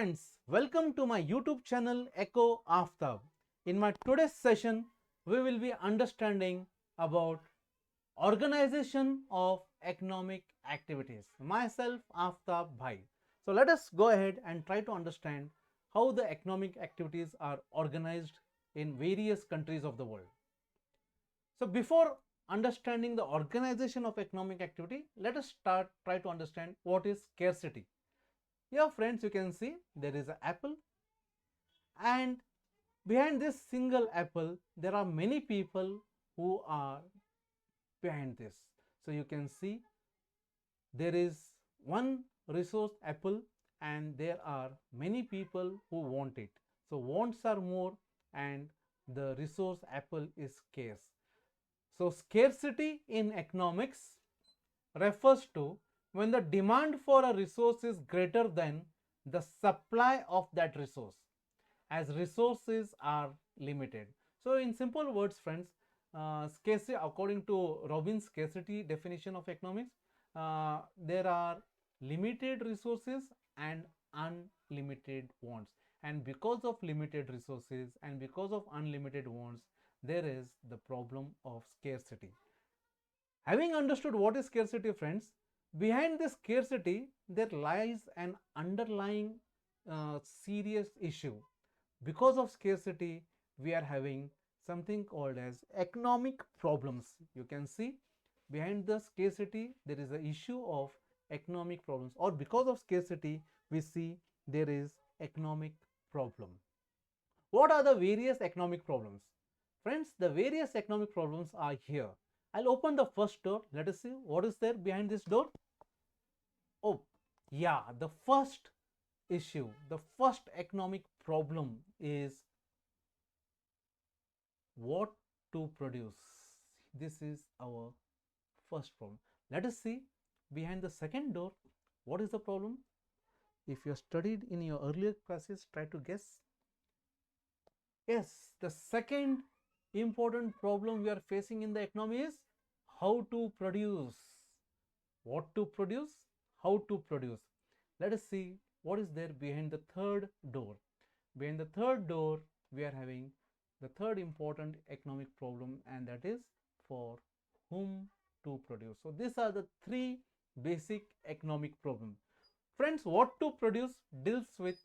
friends, welcome to my YouTube channel Echo Aftab. In my today's session, we will be understanding about organization of economic activities. Myself Aftab Bhai. So let us go ahead and try to understand how the economic activities are organized in various countries of the world. So before understanding the organization of economic activity, let us try to understand what is scarcity. Here friends, you can see there is an apple, and behind this single apple there are many people who are behind this. So you can see there is one resource apple and there are many people who want it. So wants are more and the resource apple is scarce. So scarcity in economics refers to when the demand for a resource is greater than the supply of that resource, as resources are limited. So in simple words friends, scarcity, according to Robbins' scarcity definition of economics, there are limited resources and unlimited wants, and because of limited resources and because of unlimited wants, there is the problem of scarcity. Having understood what is scarcity friends, behind this scarcity there lies an underlying serious issue. Because of scarcity we are having something called as economic problems. You can see behind the scarcity there is an issue of economic problems, or because of scarcity we see there is economic problem. What are the various economic problems? Friends, the various economic problems are here. I'll open the first door. Let us see what is there behind this door. Oh, yeah, the first issue, the first economic problem is what to produce. This is our first problem. Let us see behind the second door what is the problem. If you studied in your earlier classes, try to guess. Yes, the second important problem we are facing in the economy is how to produce. What to produce, how to produce. Let us see what is there behind the third door. Behind the third door we are having the third important economic problem, and that is for whom to produce. So these are the three basic economic problems. Friends, what to produce deals with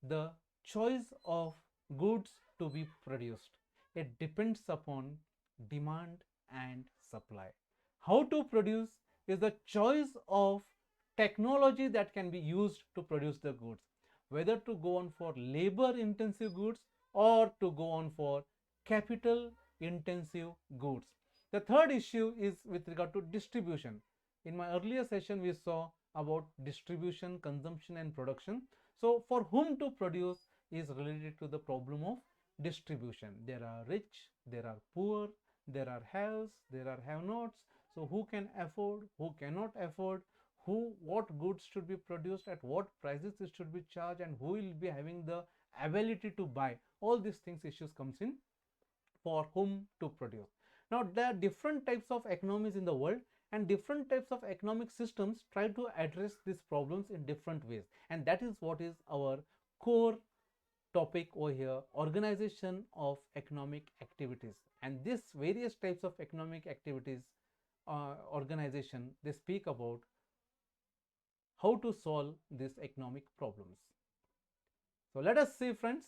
the choice of goods to be produced. It depends upon demand and supply. How to produce is the choice of technology that can be used to produce the goods, whether to go on for labor intensive goods or to go on for capital intensive goods. The third issue is with regard to distribution. In my earlier session we saw about distribution, consumption and production. So for whom to produce is related to the problem of distribution. There are rich, there are poor, there are haves, there are have-nots. So who can afford, who cannot afford, what goods should be produced, at what prices it should be charged, and who will be having the ability to buy. All these things issues comes in for whom to produce. Now there are different types of economies in the world, and different types of economic systems try to address these problems in different ways, and that is what is our core topic over here, organization of economic activities. And this various types of economic activities organization, they speak about how to solve these economic problems. So let us see friends,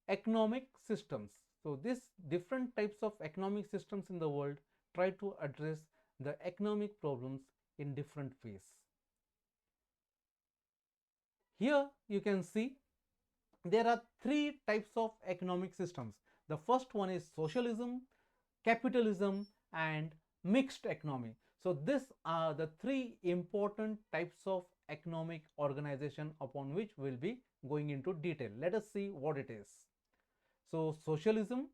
economic systems. So these different types of economic systems in the world try to address the economic problems in different ways. Here you can see there are three types of economic systems. The first one is socialism, capitalism and mixed economy. So these are the three important types of economic organization upon which we will be going into detail. Let us see what it is. So socialism,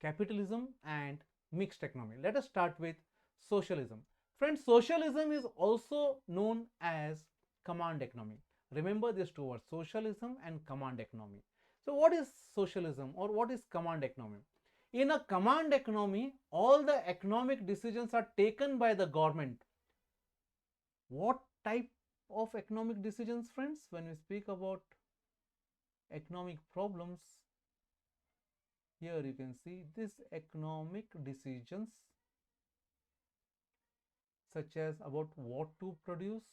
capitalism and mixed economy. Let us start with socialism. Friends, socialism is also known as command economy. Remember these two words, socialism and command economy. So what is socialism or what is command economy? In a command economy, all the economic decisions are taken by the government. What type of economic decisions, friends. When we speak about economic problems, here you can see these economic decisions such as about what to produce,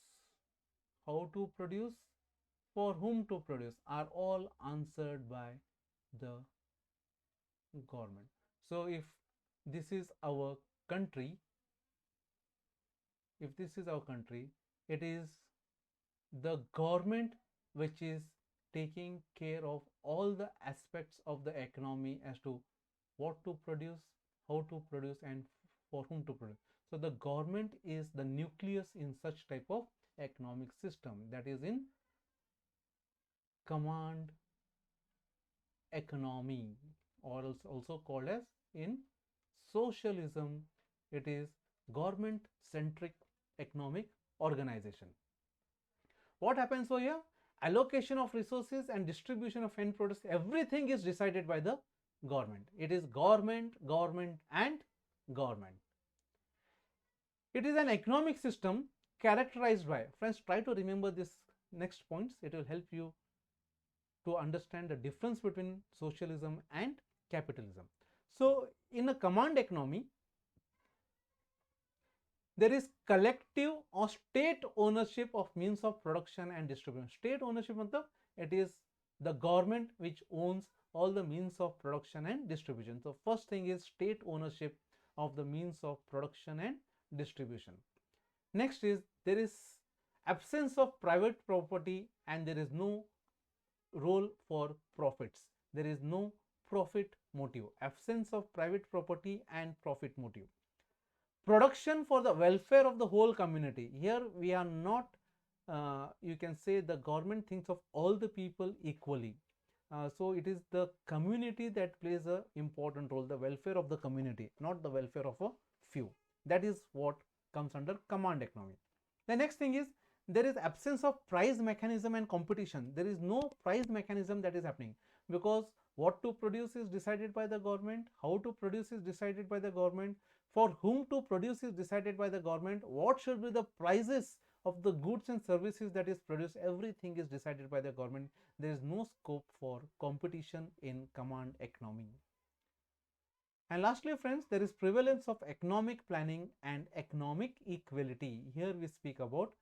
how to produce, for whom to produce are all answered by the government. So if this is our country, it is the government which is taking care of all the aspects of the economy as to what to produce, how to produce, and for whom to produce. So the government is the nucleus in such type of economic system, that is in command economy, or also called as in socialism, it is government centric economic organization. What happens over here? Allocation of resources and distribution of end products, everything is decided by the government. It is government, government, and government. It is an economic system characterized by, friends, try to remember this next points, it will help you to understand the difference between socialism and capitalism. So in a command economy, there is collective or state ownership of means of production and distribution. State ownership matlab it is the government which owns all the means of production and distribution. So first thing is state ownership of the means of production and distribution. Next is there is absence of private property and there is no role for profits. There is no profit motive. Absence of private property and profit motive. Production for the welfare of the whole community. Here we are not, you can say the government thinks of all the people equally. So it is the community that plays an important role, the welfare of the community, not the welfare of a few. That is what comes under command economy. The next thing is there is absence of price mechanism and competition. There is no price mechanism that is happening because what to produce is decided by the government, how to produce is decided by the government, for whom to produce is decided by the government, what should be the prices of the goods and services that is produced, everything is decided by the government. There is no scope for competition in command economy. And lastly, friends, there is prevalence of economic planning and economic equality. Here we speak about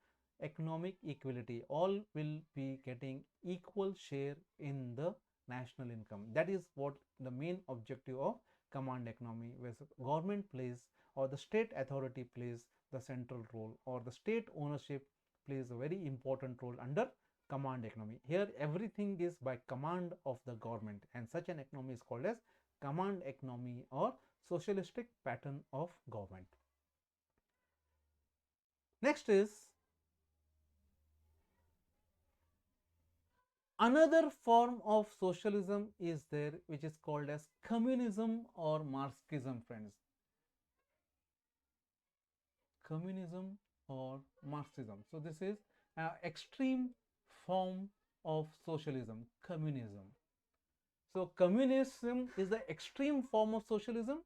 economic equality. All will be getting equal share in the national income. That is what the main objective of command economy, where government plays or the state authority plays the central role, or the state ownership plays a very important role under command economy. Here everything is by command of the government, and such an economy is called as command economy or socialistic pattern of government. Next is another form of socialism is there, which is called as communism or Marxism, friends. Communism or Marxism. So this is an extreme form of socialism, communism. So communism is the extreme form of socialism.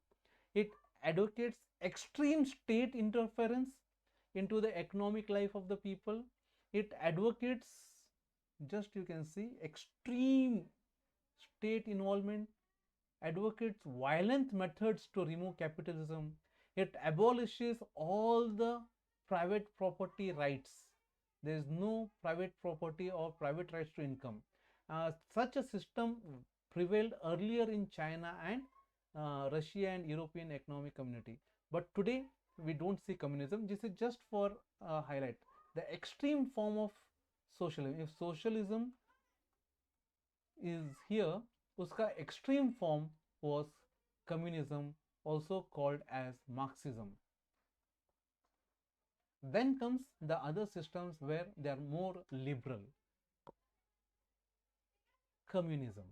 It advocates extreme state interference into the economic life of the people. It advocates, just you can see, extreme state involvement, advocates violent methods to remove capitalism. It abolishes all the private property rights. There is no private property or private rights to income. Such a system prevailed earlier in China and Russia and European Economic Community. But today we don't see communism. This is just for highlight the extreme form of socialism. If socialism is here, uska extreme form was communism, also called as Marxism. Then comes the other systems where they are more liberal. Communism.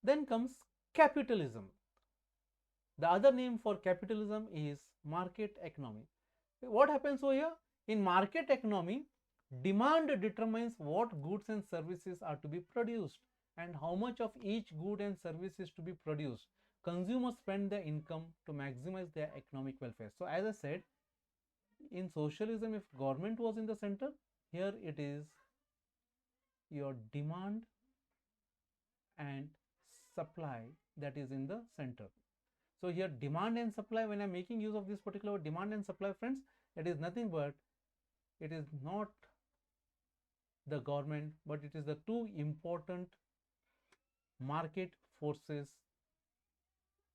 Then comes capitalism. The other name for capitalism is market economy. What happens over here? In market economy, demand determines what goods and services are to be produced and how much of each good and service is to be produced. Consumers spend their income to maximize their economic welfare. So as I said, In socialism, if government was in the center, here it is your demand and supply that is in the center. So here demand and supply, when I'm making use of this particular demand and supply, friends, it is nothing but it is not the government, but it is the two important market forces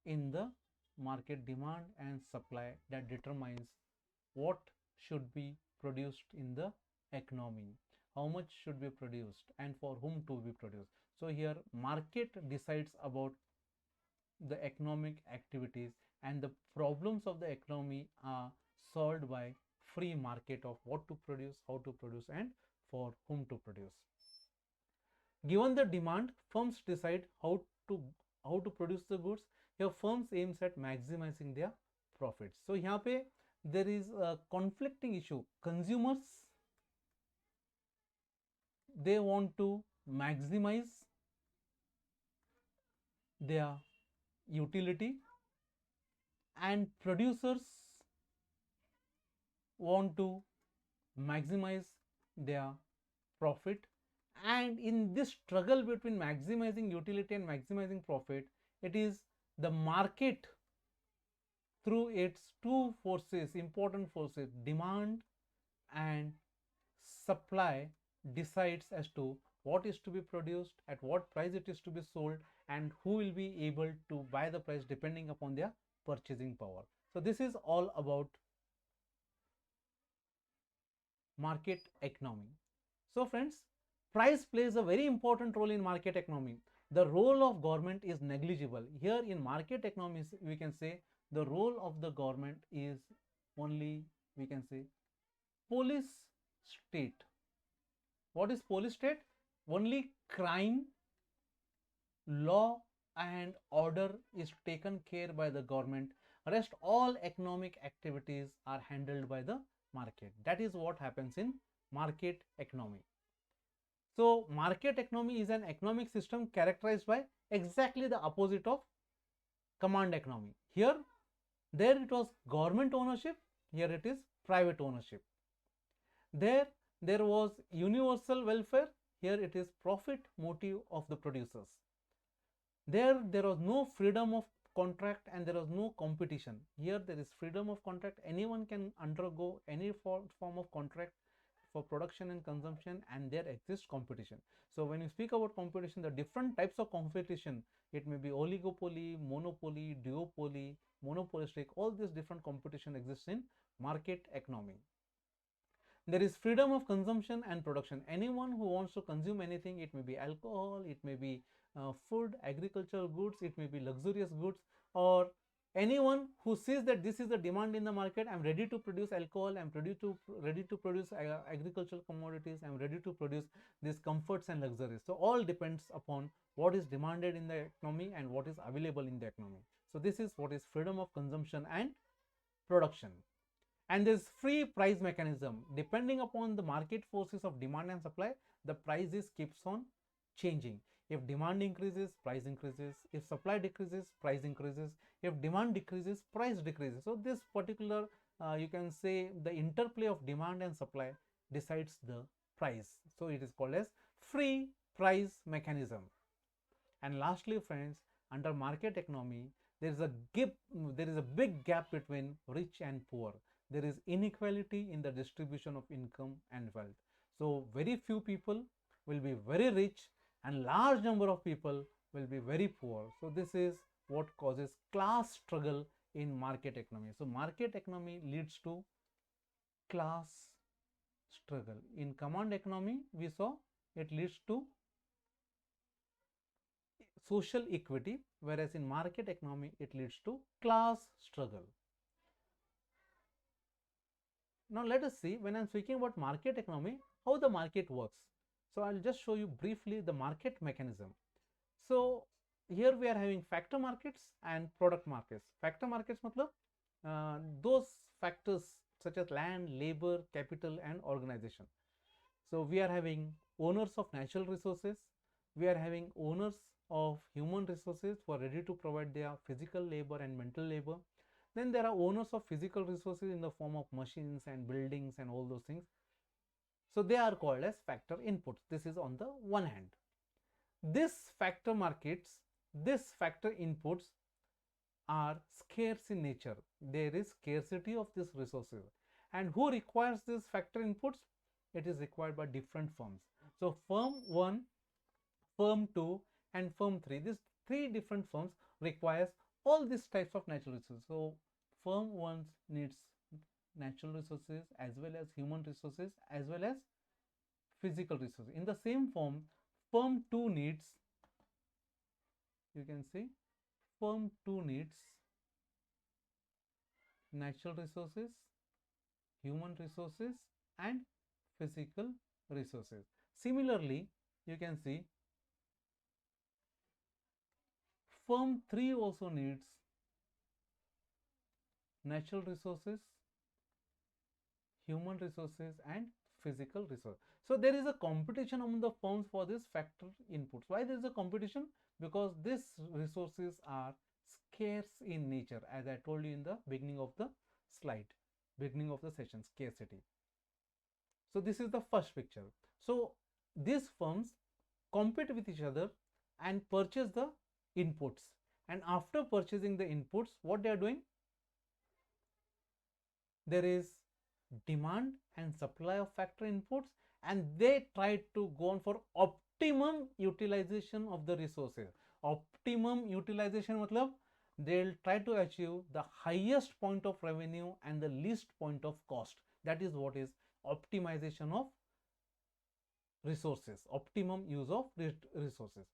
in the market, demand and supply, that determines what should be produced in the economy, how much should be produced and for whom to be produced. So here market decides about the economic activities, and the problems of the economy are solved by free market of what to produce, how to produce and for whom to produce. Given the demand, firms decide how to produce the goods. Here firms aims at maximizing their profits. So यहाँ पे there is a conflicting issue. Consumers, they want to maximize their utility, and producers want to maximize their profit. And in this struggle between maximizing utility and maximizing profit, it is the market through its two forces, important forces, demand and supply, decides as to what is to be produced, at what price it is to be sold, and who will be able to buy the price depending upon their purchasing power. So this is all about market economy. So friends, price plays a very important role in market economy. The role of government is negligible. Here in market economies, we can say the role of the government is only, we can say, police state. What is police state? Only crime, law and order is taken care by the government. Rest all economic activities are handled by the market. That is what happens in market economy. So market economy is an economic system characterized by exactly the opposite of command economy. Here, there it was government ownership, here it is private ownership. There was universal welfare, here it is profit motive of the producers. There was no freedom of contract and there was no competition. Here there is freedom of contract. Anyone can undergo any form of contract for production and consumption, and there exists competition. So when you speak about competition, the different types of competition, it may be oligopoly, monopoly, duopoly, monopolistic, all these different competition exists in market economy. There is freedom of consumption and production. Anyone who wants to consume anything, it may be alcohol, it may be food, agricultural goods, it may be luxurious goods, or anyone who sees that this is the demand in the market, I am ready to produce alcohol, I am ready to produce agricultural commodities, I am ready to produce these comforts and luxuries. So all depends upon what is demanded in the economy and what is available in the economy. So this is what is freedom of consumption and production. And there is free price mechanism. Depending upon the market forces of demand and supply, the prices keeps on changing. If demand increases, price increases. If supply decreases, price increases. If demand decreases, price decreases. So this particular, you can say, the interplay of demand and supply decides the price. So it is called as free price mechanism. And lastly, friends, under market economy, there is a big gap between rich and poor. There is inequality in the distribution of income and wealth. So very few people will be very rich and large number of people will be very poor. So this is what causes class struggle in market economy. So market economy leads to class struggle. In command economy, we saw it leads to social equity, whereas in market economy, it leads to class struggle. Now let us see, when I am speaking about market economy, how the market works. So I will just show you briefly the market mechanism. So here we are having factor markets and product markets. Factor markets matlab those factors such as land, labor, capital and organization. So we are having owners of natural resources, we are having owners of human resources who are ready to provide their physical labor and mental labor. Then there are owners of physical resources in the form of machines and buildings and all those things. So they are called as factor inputs. This is on the one hand. This factor markets, this factor inputs are scarce in nature. There is scarcity of these resources. And who requires these factor inputs? It is required by different firms. So firm 1, firm 2 and firm 3, these three different firms requires all these types of natural resources. So firm 1 needs natural resources as well as human resources as well as physical resources. In the same form, firm 2 needs, you can see, firm 2 needs natural resources, human resources and physical resources. Similarly, you can see firm 3 also needs natural resources, human resources and physical resource. So there is a competition among the firms for this factor inputs. Why there is a competition? Because these resources are scarce in nature, as I told you in the beginning of the slide, beginning of the session, scarcity. So this is the first picture. So these firms compete with each other and purchase the inputs, and after purchasing the inputs, what they are doing? There is demand and supply of factor inputs, and they try to go on for optimum utilization of the resources. Optimum utilization matlab they'll try to achieve the highest point of revenue and the least point of cost. That is what is optimization of resources, optimum use of resources.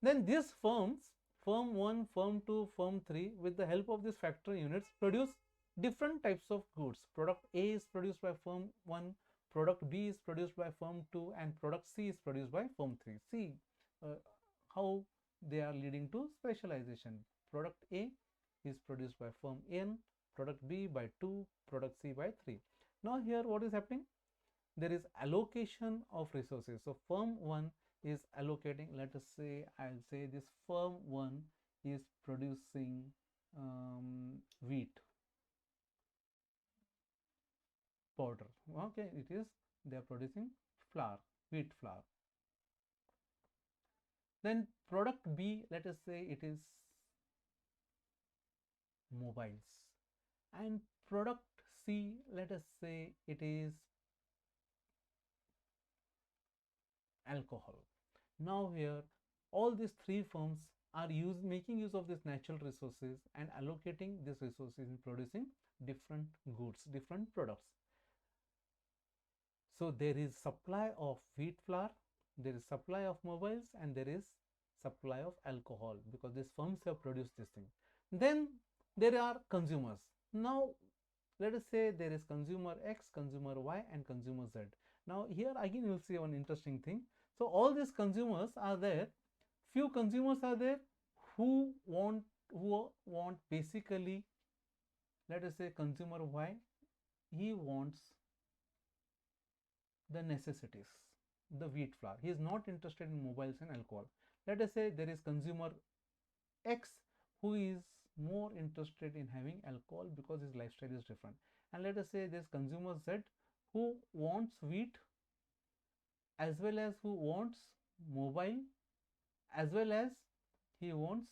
Then these firms, firm 1, firm 2, firm 3, with the help of these factory units produce different types of goods. Product A is produced by firm 1, product B is produced by firm 2 and product C is produced by firm 3. See how they are leading to specialization. Product A is produced by firm N, product B by 2, product C by 3. Now here what is happening? There is allocation of resources. So firm 1 is allocating, let us say, I'll say this firm 1 is producing wheat powder. Okay, it is, they are producing flour, wheat flour. Then product B, let us say it is mobiles, and product C, let us say it is alcohol. Now here all these three firms are making use of these natural resources and allocating these resources in producing different goods, different products. So there is supply of wheat flour, there is supply of mobiles, and there is supply of alcohol, because these firms have produced this thing. Then there are consumers. Now let us say there is consumer X, consumer Y and consumer Z. Now here again you will see one interesting thing. So all these consumers are there, few consumers are there who want basically, let us say consumer Y, he wants the necessities, the wheat flour. He is not interested in mobiles and alcohol. Let us say there is consumer X who is more interested in having alcohol because his lifestyle is different. And let us say there is consumer Z who wants wheat as well as who wants mobile as well as he wants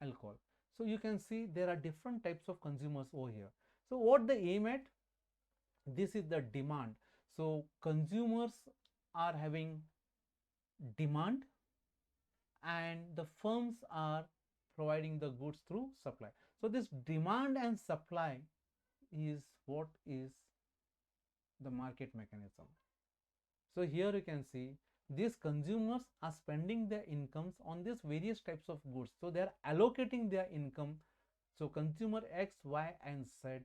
alcohol. So you can see there are different types of consumers over here. So what they aim at? This is the demand. So consumers are having demand and the firms are providing the goods through supply. So this demand and supply is what is the market mechanism. So here you can see these consumers are spending their incomes on these various types of goods. So they are allocating their income. So consumer X, Y and Z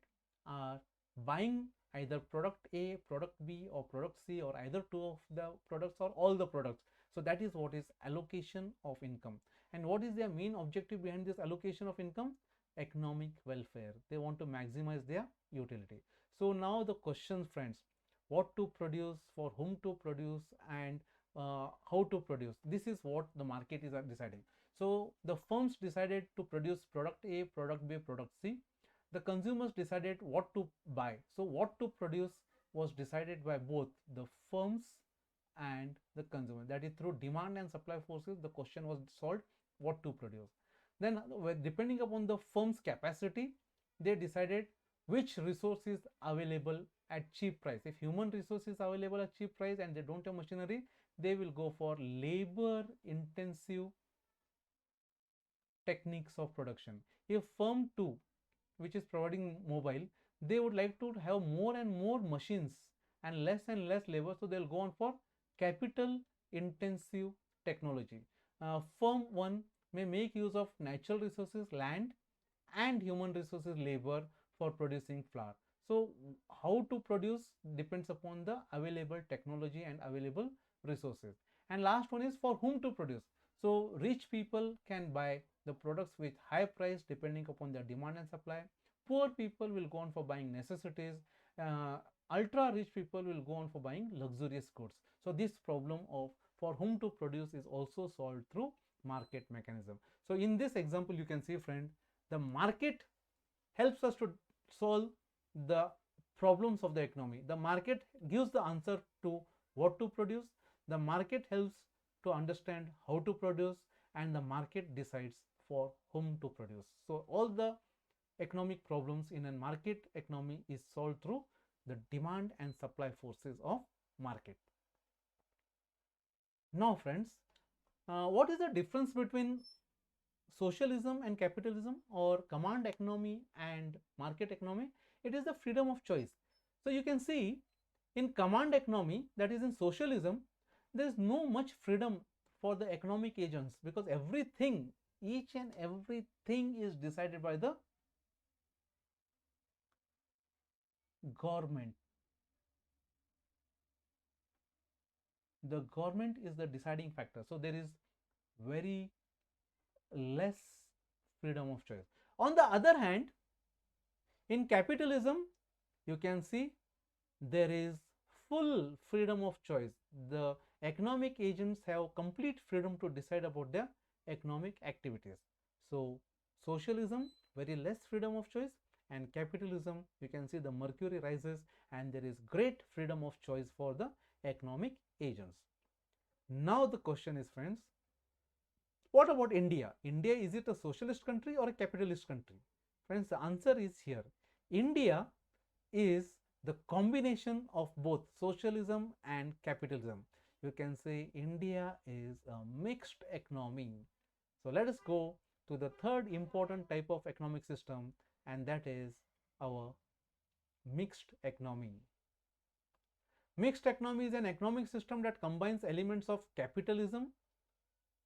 are buying either product A, product B or product C, or either two of the products or all the products. So that is what is allocation of income. And what is their main objective behind this allocation of income? Economic welfare. They want to maximize their utility. So now the question, friends, what to produce, for whom to produce and how to produce, this is what the market is deciding. So the firms decided to produce product A, product B, product C. the consumers decided what to buy. So what to produce was decided by both the firms and the consumer. That is, through demand and supply forces, the question was solved what to produce. Then depending upon the firm's capacity, they decided which resource is available at cheap price. If human resource is available at cheap price and they don't have machinery, they will go for labor intensive techniques of production. If firm 2, which is providing mobile, they would like to have more and more machines and less labor, so they'll go on for capital intensive technology. Firm 1 may make use of natural resources, land, and human resources, labor, for producing flour. So how to produce depends upon the available technology and available resources. And last one is for whom to produce. So rich people can buy the products with high price depending upon their demand and supply. Poor people will go on for buying necessities. Ultra rich people will go on for buying luxurious goods. So this problem of for whom to produce is also solved through market mechanism. So in this example, you can see, friend, the market helps us to solve the problems of the economy. The market gives the answer to what to produce. The market helps to understand how to produce, and the market decides for whom to produce. So all the economic problems in a market economy is solved through the demand and supply forces of market. Now friends, what is the difference between socialism and capitalism, or command economy and market economy? It is the freedom of choice. So you can see in command economy, that is in socialism, there is no much freedom for the economic agents, because everything, each and everything is decided by the government. The government is the deciding factor. So there is very less freedom of choice. On the other hand, in capitalism, you can see there is full freedom of choice. The economic agents have complete freedom to decide about their economic activities. So socialism, very less freedom of choice, and capitalism, you can see the mercury rises and there is great freedom of choice for the economic agents. Now the question is, friends, what about India? India, is it a socialist country or a capitalist country? Friends, the answer is here. India is the combination of both socialism and capitalism. You can say India is a mixed economy. So let us go to the third important type of economic system, and that is our mixed economy. Mixed economy is an economic system that combines elements of capitalism,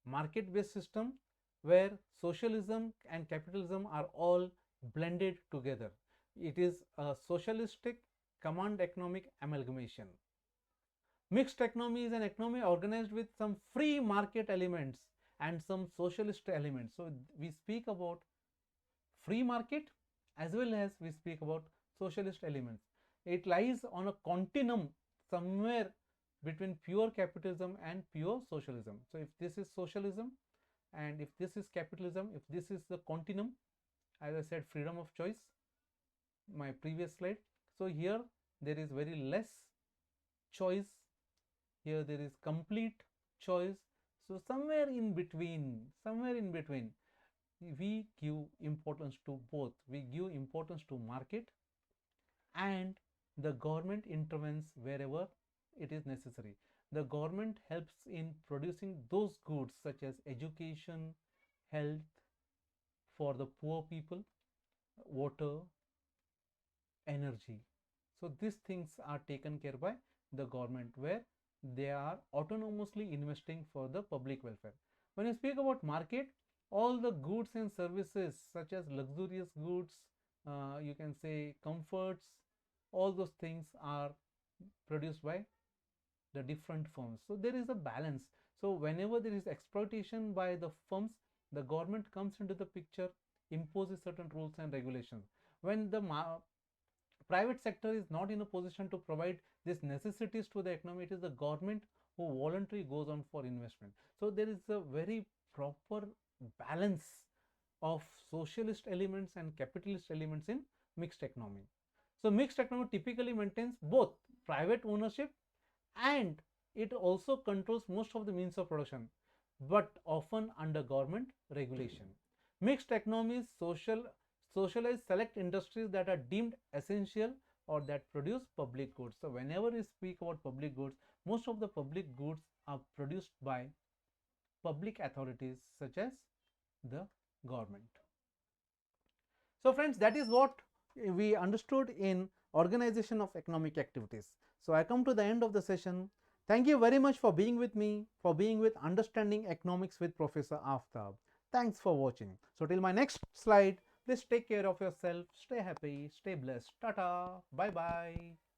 market-based system, where socialism and capitalism are all blended together. It is a socialistic command economic amalgamation. Mixed economy is an economy organized with some free market elements and some socialist elements. So we speak about free market as well as we speak about socialist elements. It lies on a continuum somewhere between pure capitalism and pure socialism. So if this is socialism and if this is capitalism, if this is the continuum, as I said, freedom of choice, my previous slide. So here there is very less choice, here there is complete choice. So somewhere in between, we give importance to both. We give importance to market, and the government intervenes wherever it is necessary. The government helps in producing those goods such as education, health for the poor people, water, energy. So these things are taken care by the government, where they are autonomously investing for the public welfare. When you speak about market, all the goods and services such as luxurious goods, you can say comforts, all those things are produced by the different firms. So there is a balance. So whenever there is exploitation by the firms, the government comes into the picture, imposes certain rules and regulations. When the private sector is not in a position to provide these necessities to the economy, it is the government who voluntarily goes on for investment. So there is a very proper balance of socialist elements and capitalist elements in mixed economy. So mixed economy typically maintains both private ownership and it also controls most of the means of production, but often under government regulation. Mixed economies socialize select industries that are deemed essential or that produce public goods. So whenever we speak about public goods, most of the public goods are produced by public authorities such as the government. So friends, that is what we understood in organization of economic activities. So I come to the end of the session. Thank you very much for being with me, for being with Understanding Economics with Professor Aftab. Thanks for watching. So till my next slide, please take care of yourself, stay happy, stay blessed. Tata, bye bye.